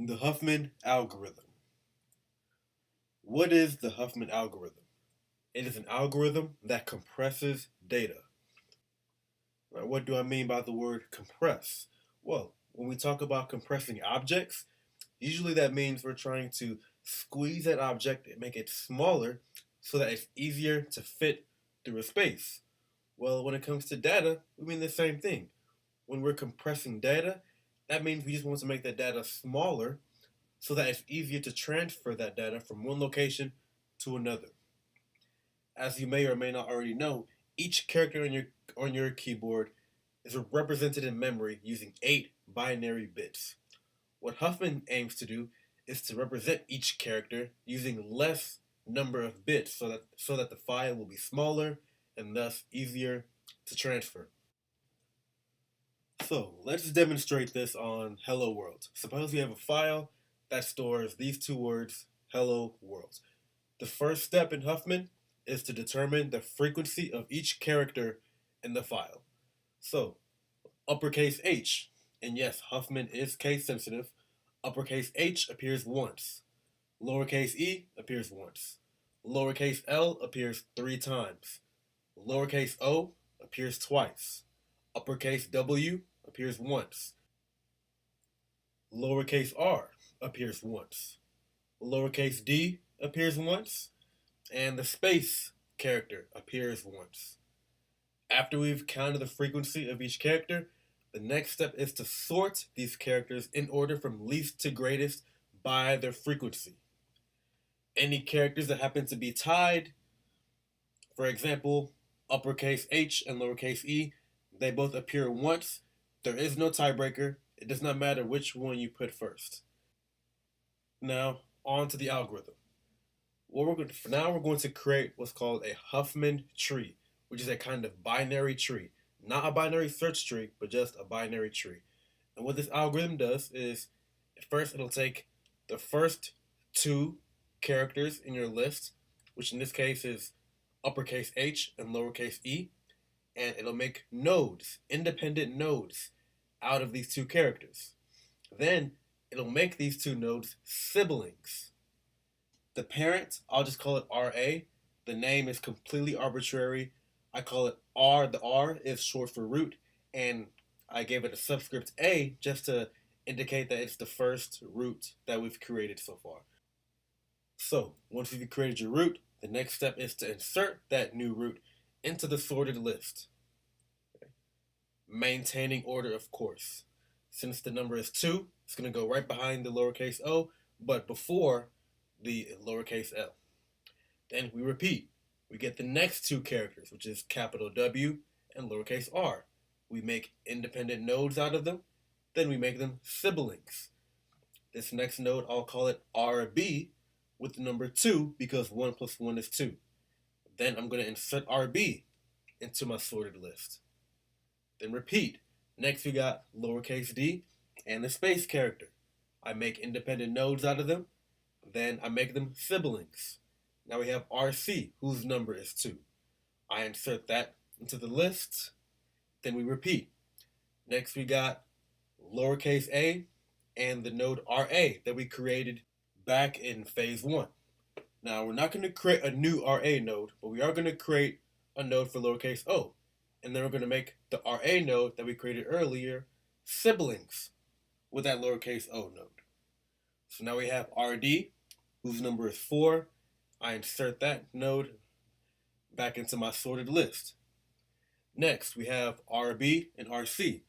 The Huffman Algorithm. What is the Huffman Algorithm? It is an algorithm that compresses data. Now, what do I mean by the word compress? Well, when we talk about compressing objects, usually that means we're trying to squeeze that object and make it smaller so that it's easier to fit through a space. Well, when it comes to data, we mean the same thing. When we're compressing data, that means we just want to make that data smaller so that it's easier to transfer that data from one location to another. As you may or may not already know, each character on your keyboard is represented in memory using 8 binary bits. What Huffman aims to do is to represent each character using less number of bits so that the file will be smaller and thus easier to transfer. So let's demonstrate this on Hello World. Suppose we have a file that stores these two words, Hello World. The first step in Huffman is to determine the frequency of each character in the file. So, uppercase H, and yes, Huffman is case sensitive, uppercase H appears once, lowercase e appears once, lowercase l appears 3 times, lowercase o appears twice, uppercase W appears once, lowercase r appears once, lowercase d appears once, and the space character appears once. After we've counted the frequency of each character, the next step is to sort these characters in order from least to greatest by their frequency. Any characters that happen to be tied, for example, uppercase H and lowercase e, they both appear once. There is no tiebreaker. It does not matter which one you put first. Now, on to the algorithm. For now, we're going to create what's called a Huffman tree, which is a kind of binary tree. Not a binary search tree, but just a binary tree. And what this algorithm does is, first it'll take the first two characters in your list, which in this case is uppercase H and lowercase e, and it'll make nodes, independent nodes, out of these two characters. Then it'll make these two nodes siblings. The parent, I'll just call it RA. The name is completely arbitrary. I call it R. The R is short for root, and I gave it a subscript A just to indicate that it's the first root that we've created so far. So, once you've created your root, the next step is to insert that new root into the sorted list. Okay. Maintaining order, of course. Since the number is 2, it's going to go right behind the lowercase o, but before the lowercase l. Then we repeat. We get the next two characters, which is capital W and lowercase r. We make independent nodes out of them. Then we make them siblings. This next node, I'll call it RB with the number 2 because 1 plus 1 is 2. Then I'm going to insert RB into my sorted list. Then repeat. Next we got lowercase d and the space character. I make independent nodes out of them. Then I make them siblings. Now we have RC, whose number is 2. I insert that into the list. Then we repeat. Next we got lowercase a and the node RA that we created back in phase 1. Now we're not going to create a new RA node, but we are going to create a node for lowercase o. And then we're going to make the RA node that we created earlier siblings with that lowercase o node. So now we have RD, whose number is 4. I insert that node back into my sorted list. Next, we have RB and RC.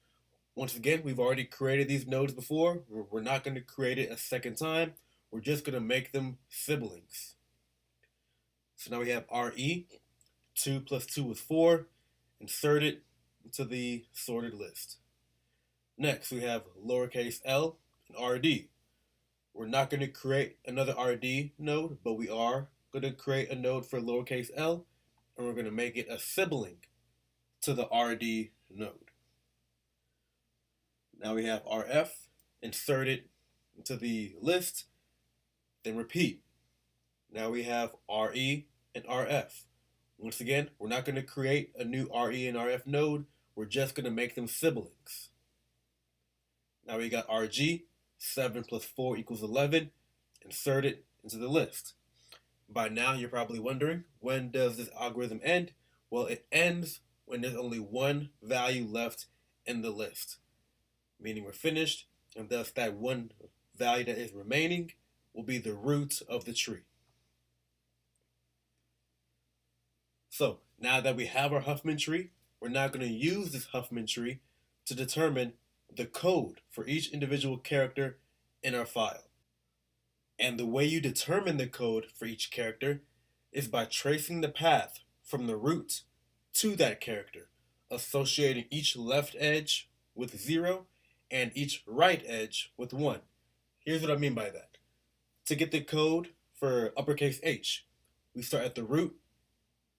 Once again, we've already created these nodes before. We're not going to create it a second time. We're just going to make them siblings. So now we have RE. 2 plus 2 is 4. Insert it into the sorted list. Next, we have lowercase l and RD. We're not going to create another RD node, but we are going to create a node for lowercase l, and we're going to make it a sibling to the RD node. Now we have RF, insert it into the list, then repeat. Now we have RE and RF. Once again, we're not going to create a new RE and RF node, we're just going to make them siblings. Now we got RG, 7 plus 4 equals 11, insert it into the list. By now, you're probably wondering, when does this algorithm end? Well, it ends when there's only one value left in the list, meaning we're finished, and thus that one value that is remaining will be the root of the tree. So now that we have our Huffman tree, we're now going to use this Huffman tree to determine the code for each individual character in our file. And the way you determine the code for each character is by tracing the path from the root to that character, associating each left edge with 0 and each right edge with 1. Here's what I mean by that. To get the code for uppercase H, we start at the root.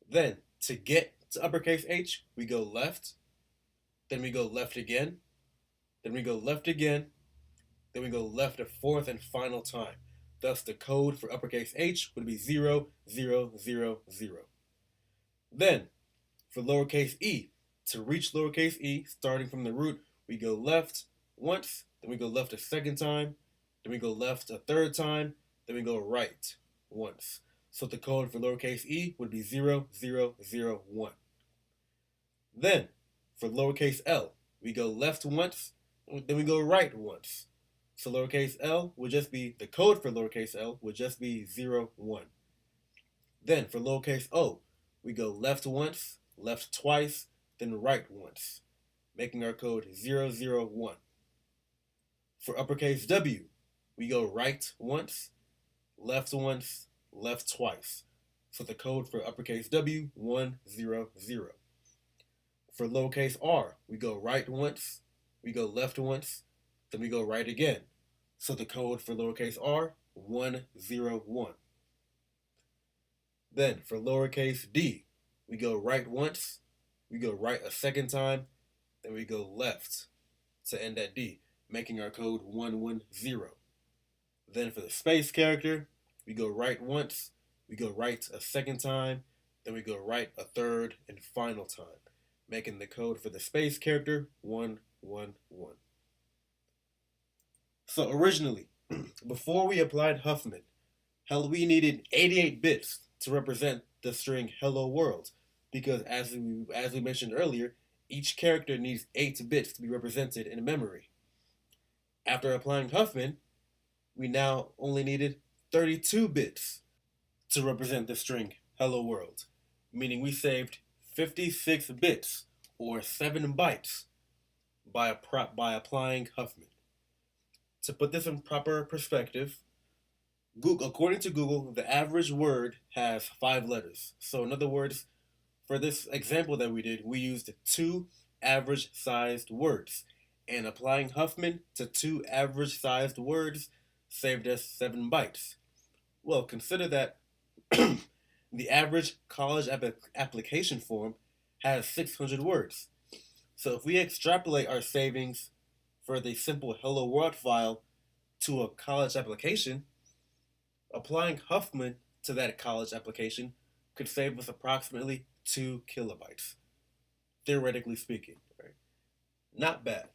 Then, to get to uppercase H, we go left. Then we go left again. Then we go left again. Then we go left a fourth and final time. Thus, the code for uppercase H would be 0, 0, 0, 0. Then, for lowercase e, to reach lowercase e, starting from the root, we go left once. Then we go left a second time. Then we go left a third time. Then we go right once. So the code for lowercase e would be 0, 0, 0, 1. Then, for lowercase l, we go left once, then we go right once. So lowercase l would just be, the code for lowercase l would just be 0, 1. Then, for lowercase o, we go left once, left twice, then right once, making our code 0, 0, 1. For uppercase w, we go right once, left once, left twice. So the code for uppercase W, 1, 0, 0. For lowercase r, we go right once, we go left once, then we go right again. So the code for lowercase r, 1, 0, 1. Then for lowercase d, we go right once, we go right a second time, then we go left to end at d, making our code 1, 1, 0. Then for the space character, we go right once, we go right a second time, then we go right a third and final time, making the code for the space character 1, 1, 1. So originally, before we applied Huffman, we needed 88 bits to represent the string hello world, because as we mentioned earlier, each character needs 8 bits to be represented in memory. After applying Huffman, we now only needed 32 bits to represent the string hello world, meaning we saved 56 bits or 7 bytes by applying Huffman. To put this in proper perspective, according to Google, the average word has 5 letters. So in other words, for this example that we did, we used 2 average-sized words, and applying Huffman to 2 average-sized words saved us 7 bytes. Well, consider that the average college application form has 600 words. So if we extrapolate our savings for the simple Hello World file to a college application, applying Huffman to that college application could save us approximately 2 kilobytes, theoretically speaking. Right? Not bad.